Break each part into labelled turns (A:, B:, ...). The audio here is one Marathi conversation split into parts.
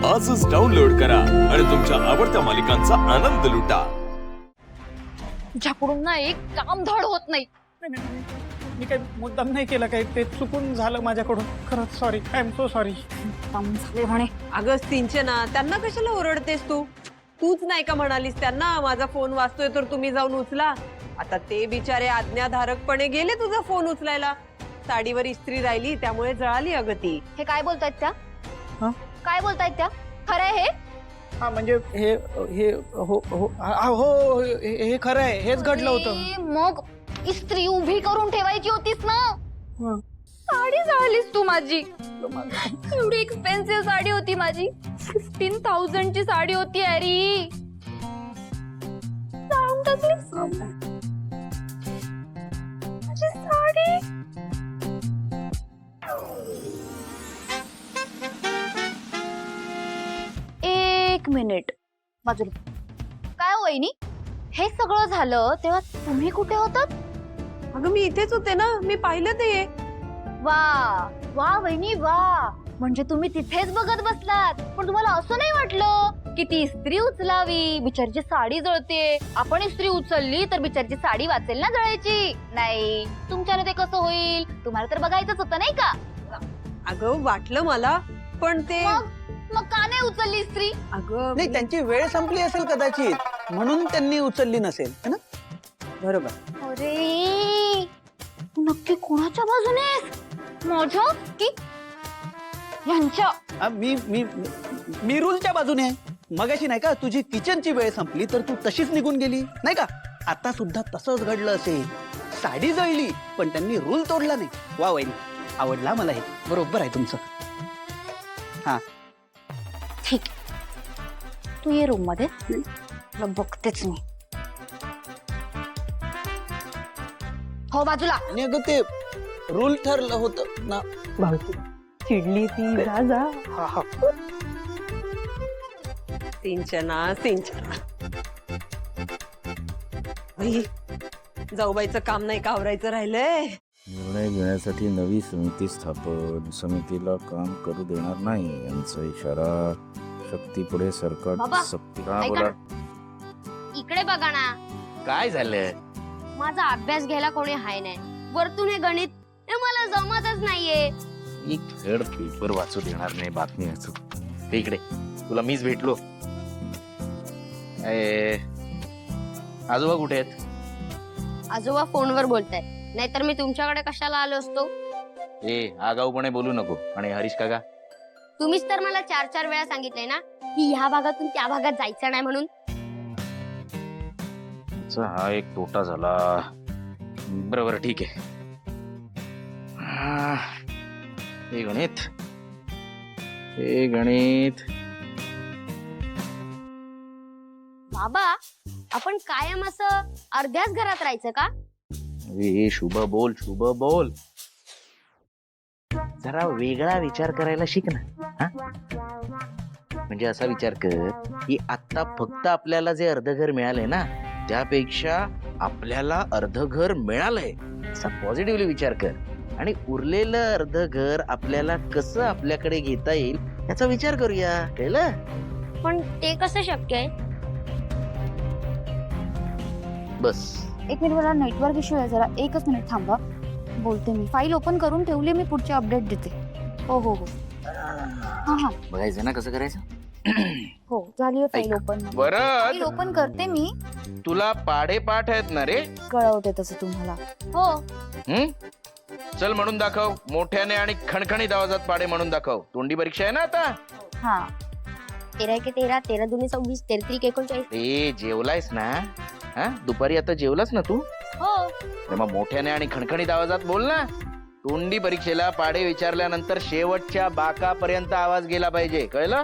A: आजच डाउनलोड करा आणि तुमच्या आवडत्या मालिकांचा आनंद लुटा.
B: तुझ्याकडून ना एक काम धड होत नाही.
C: मी काही मुद्दाम नाही केलं, काही ते चुकून झालं माझ्याकडून. खरंच sorry, I am so sorry.
B: काम झाले म्हणे.
D: अगं सिंचना, त्यांना कशाला ओरडतेस तू? तूच नाही का म्हणालीस त्यांना माझा फोन वाजतोय तर तुम्ही जाऊन उचला? आता ते बिचारे आज्ञाधारकपणे गेले तुझा फोन उचलायला. साडीवर इस्त्री राहिली त्यामुळे जळाली अगं ती.
B: हे काय बोलतायत त्या?
C: हा?
B: काय बोलतायत त्या? खरंय हे?
C: हा म्हणजे हे हे हो हो हो हे खरं आहे, हेच घडलं होतं.
B: अरे, मग इस्त्री उभी करून ठेवायची होतीस ना.
C: हं.
B: साडी जाळलीस तू माझी. एवढी एक्सपेन्सिव्ह साडी होती माझी. 15,000 ची साडी होती. अरे जाळून टाकलीस माझी साडी. एक मिनिट बाजूला. काय हो वहिनी, हे सगळं झालं तेव्हा तुम्ही कुठे होतात?
D: अगं मी इथेच होते ना, मी पाहिलं ते.
B: वा वा वहिनी वा, म्हणजे तुम्ही तिथेच बघत बसलात. पण तुम्हाला असं नाही वाटलं की ती इस्त्री उचलावी? बिचारीची साडी जळते. आपण इस्त्री उचलली तर बिचारीची साडी वाचेल ना जळायची? नाही, तुमच्याने ते कसं होईल? तुम्हाला तर बघायचंच होतं नाही का?
D: अगं वाटलं मला, पण ते
B: मग का नाही उचलली इस्त्री?
D: अगं
C: नाही, त्यांची वेळ संपली असेल कदाचित, म्हणून त्यांनी उचलली नसेल, है ना? बरोबर.
B: अरे तू नक्की कोणाच्या बाजूने? माझ्या की यांच्या?
C: मी मी मी रूलच्या बाजूने आहे. मगाशी नाही का तुझी किचनची वेळ संपली तर तू तशीच निघून गेली नाही का? आता सुद्धा तसंच घडलं असेल. साडी जळली पण त्यांनी रूल तोडला नाही. वा वहिनी, आवडला मला हे. बरोबर आहे तुमचं. हा
B: ठीक, तू ये रूम मध्ये, तुला बघतेच मी. हो बाजूला.
C: आणि अगं ते रूल ठरलं होतं ना.
D: चिडली ती. जा.
C: हा हा.
D: सिंचना सिंचना, जाऊबाईचं काम नाही का आवरायचं राहिलंय?
E: निर्णय घेण्यासाठी नवी समिती स्थापन, समितीला काम करू देणार नाही यांचा इशारा. शक्तीपुढे सरकार
B: बाबा,
E: हा
B: ऐका
E: बोला.
F: इकडे बघा ना,
E: काय झालं?
F: माझा अभ्यास घ्यायला कोणी हाय नाही. वरतून हे गणित हे मला जमतच नाहीये.
E: एक थर्ड पेपर वाचू देणार नाही बातमी वाचू. ते इकडे तुला मीच भेटलो. आजोबा कुठे आहेत?
F: आजोबा फोनवर बोलताय, नाहीतर मी तुमच्याकडे कशाला आलो असतो?
E: आगाऊपणे बोलू नको. आणि हरीश काका?
F: तुम्हीच तर मला 4-4 वेळा सांगितलंय ना की ह्या भागातून त्या भागात जायचं नाही म्हणून.
E: हा एक तोटा झाला. बरोबर, ठीक आहे. हे गणित
F: बाबा, आपण कायम असं अर्ध्याच घरात राहायचं का?
E: शुभ बोल, शुभ बोल. जरा वेगळा विचार करायला शिक ना. म्हणजे असा विचार कर की आता फक्त आपल्याला जे अर्ध घर मिळालंय ना, त्यापेक्षा आपल्याला अर्ध घर मिळालंय असा पॉझिटिव्हली विचार कर. आणि उरलेलं अर्ध घर आपल्याला कसं आपल्याकडे घेता येईल याचा विचार करूया. कळलं?
F: पण ते कसं शक्य आहे?
E: बस.
B: एक मिनिट, मला नेटवर्क इश्यू आहे जरा. एकच मिनिट थांबा, बोलते मी. फाईल ओपन करून ठेवली मी, पुढचे अपडेट देते. हो हो हो. हा
E: बघायचं ना कसं करायचं.
B: हो, झाली फाईल ओपन.
E: बरं,
B: फाईल ओपन करते मी.
E: तुला पाढे पाठ आहेत ना रे?
B: कळवते तसं तुम्हाला.
F: हो,
E: चल म्हणून दाखव. मोठ्याने आणि खणखणीत आवाजात पाढे म्हणून दाखव. तोंडी परीक्षा आहे ना आता.
B: हा,
F: 13 × 13, 13 × 22, 13 × 39.
E: जेवलायस ना? दुपारी आता जेवलास ना तू?
F: हो.
E: मग मोठ्याने आणि खणखणीत आवाजात बोल ना. तोंडी परीक्षेला पाढे विचारल्यानंतर शेवटच्या बाकापर्यंत आवाज गेला पाहिजे. कळलं?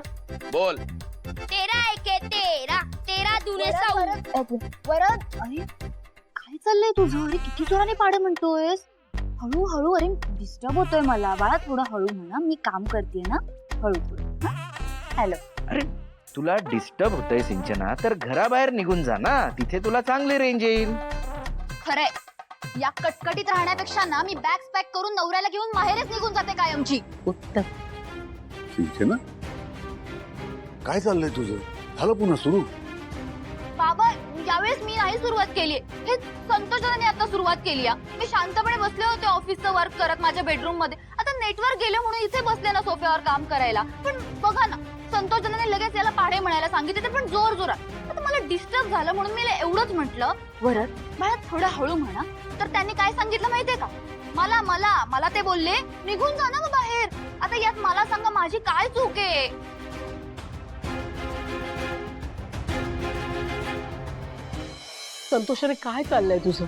E: बोल.
F: 13 × 1 = 13, 13 × 2 = 14.
B: परत. अरे काय चाललंय तुझं? अरे किती जोराने पाडे म्हणतोयस? हळूहळू. अरे डिस्टर्ब होतोय मला. बाळा थोडं हळू म्हणा, मी काम करते ना. हळू. हॅलो.
E: अरे तुला डिस्टर्ब होतंय सिंचना, तर घराबाहेर निघून जा ना. तिथे तुला चांगली रेंज येईल.
B: खरंय, या कटकटीत राहण्यापेक्षा ना मी बॅग्स पॅक करून नवऱ्याला घेऊन माहेरच निघून जाते कायमची.
E: उत्तम.
G: सिंचना, काय चाललंय तुझं? झालं पुन्हा सुरू?
B: बाबा यावेळेस मी नाही सुरुवात केली, हे संतोषाने आता सुरुवात केली. मी शांतपणे बसले होते ऑफिसचं वर्क करत माझ्या बेडरूम मध्ये. आता नेटवर्क गेलं म्हणून इथे बसले ना सोफ्यावर काम करायला. पण बघा ना, संतोषाने लगेच याला पाढे म्हणायला सांगितले, ते पण जोर जोरात. आता मला डिस्टर्ब झालं म्हणून मी एवढंच म्हटलं, वरद मला थोडं हळू म्हणा. तर त्यांनी काय सांगितलं माहितीये का, मला मला मला ते बोलले निघून जा ना बाहेर. आता यात मला सांगा माझी काय चूक आहे?
H: संतोषाने काय चाललंय तुझं?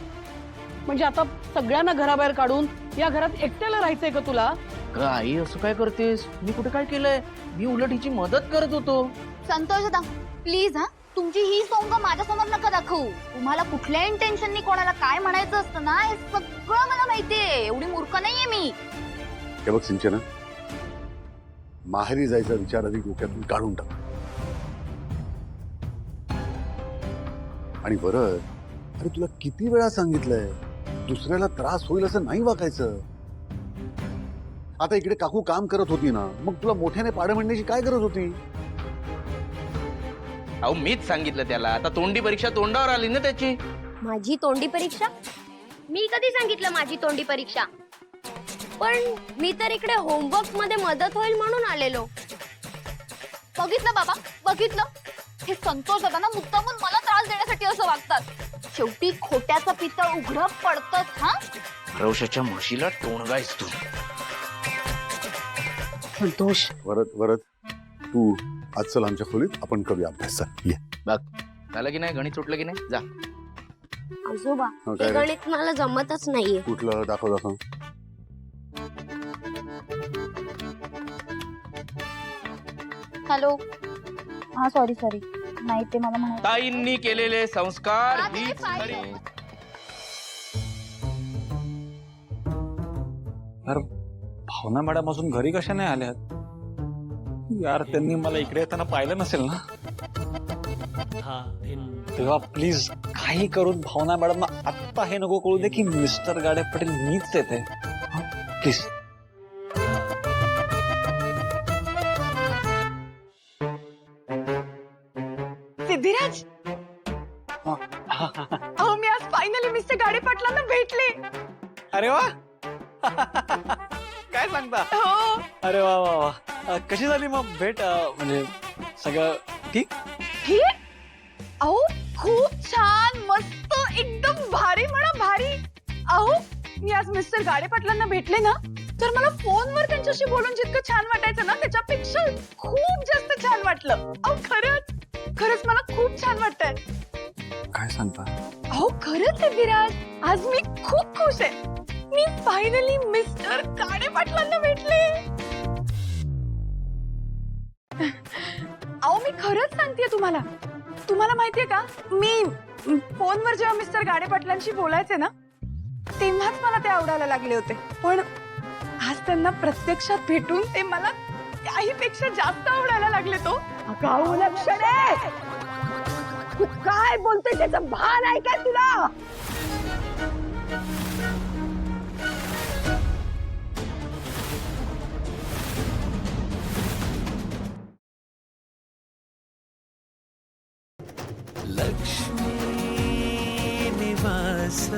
H: म्हणजे आता सगळ्यांना घराबाहेर काढून या घरात एकट्याला राहायचंय का तुला?
E: आई असं काय करतेस? मी कुठे काय केलंय? मी उलट हिची मदत करत होतो.
B: संतोष दादा प्लीज हा, तुमची ही सोंग माझ्या समोर नका दाखवू. तुम्हाला कुठल्याही इंटेन्शननी कोणाला काय म्हणायचं असतं ना, हे सगळं मला माहितीये. एवढी मूर्ख नाहीये मी.
G: हे बघ सिंचना, माहेरी जायचा विचार आधी डोक्यातून काढून टाक. आणि बरं, अरे तुला किती वेळा सांगितलंय दुसऱ्याला त्रास होईल असं नाही वागायचं. आता इकडे काकू काम करत होती ना, मग तुला मोठ्याने पाडे म्हणण्याची काय गरज होती?
E: अहो मीच सांगितलं त्याला. आता तोंडी परीक्षा तोंडावर आली ना त्याची.
F: माझी तोंडी परीक्षा? मी कधी सांगितलं माझी तोंडी परीक्षा? पण मी तर इकडे होमवर्क मध्ये मदत होईल म्हणून आलेलो.
B: बघितलं बाबा, बघितलं, हे संतोष दादा ना मुद्दामून मला त्रास देण्यासाठी असं वागतात. शेवटी खोट्याचं पितळ उघडं पडतंच. हा,
E: रवशाच्या म्हशीला टोणगायस तू.
H: संतोष
G: वरद तू आज चल आमच्या खोलीत, आपण करूया अभ्यास. चल, ये.
E: बघ झालं की नाही? गणित सुटलं की नाही? जा.
F: आजोबा
G: हो,
F: हे
G: काय रे?
F: गणित मला जमतच नाहीये.
G: कुठलं? दाखव दाखव.
B: हॅलो. हा सॉरी नाही, ते मला म्हणायचं.
E: ताईंनी केलेले संस्कार
B: हा, ते
E: हीच
B: पाहिलं.
E: खरी.
I: यार भावना मॅडम अजून घरी कशा नाही आल्यात? यार त्यांनी मला इकडे येताना पाहिलं नसेल ना? तेव्हा प्लीज काही करून भावना मॅडम आत्ता हे नको कळू दे की मिस्टर गाडे पटेल मीच येते. प्लीज.
H: सिद्धिराज, अहो मी आज फायनली मिस्टर गाडे पाटलांना भेटले.
I: अरे वा काय सांगता?
H: हो.
I: अरे वा वा वा. कशी झाली मग भेट? म्हणजे सगळं ठीक?
H: हे अहो खूप छान, मस्त, एकदम भारी म्हणा भारी. अहो मी आज मिस्टर गाडे पाटलांना भेटले ना, तर मला फोनवर त्यांच्याशी बोलून जितकं छान वाटायचं ना, त्याच्यापेक्षा खूप जास्त छान वाटलं. अहो खरंच मला खूप छान वाटतंय.
I: काय सांगता?
H: अहो खरंच सिद्धिराज, आज मी खूप खुश आहे. मी फायनली मिस्टर गाडे पाटलांना भेटले. अहो मी खरंच सांगतेय तुम्हाला माहितीये का, मी फोनवर जेव्हा मिस्टर गाडे पाटलांशी बोलायचे ना, तेव्हाच मला ते आवडायला लागले होते. पण आज त्यांना प्रत्यक्षात भेटून ते मला त्याहीपेक्षा जास्त आवडायला लागले. तो लक्षण आहे, तू काय बोलतोय त्याचं भान आहे का तुला?
J: लक्ष्मी निवास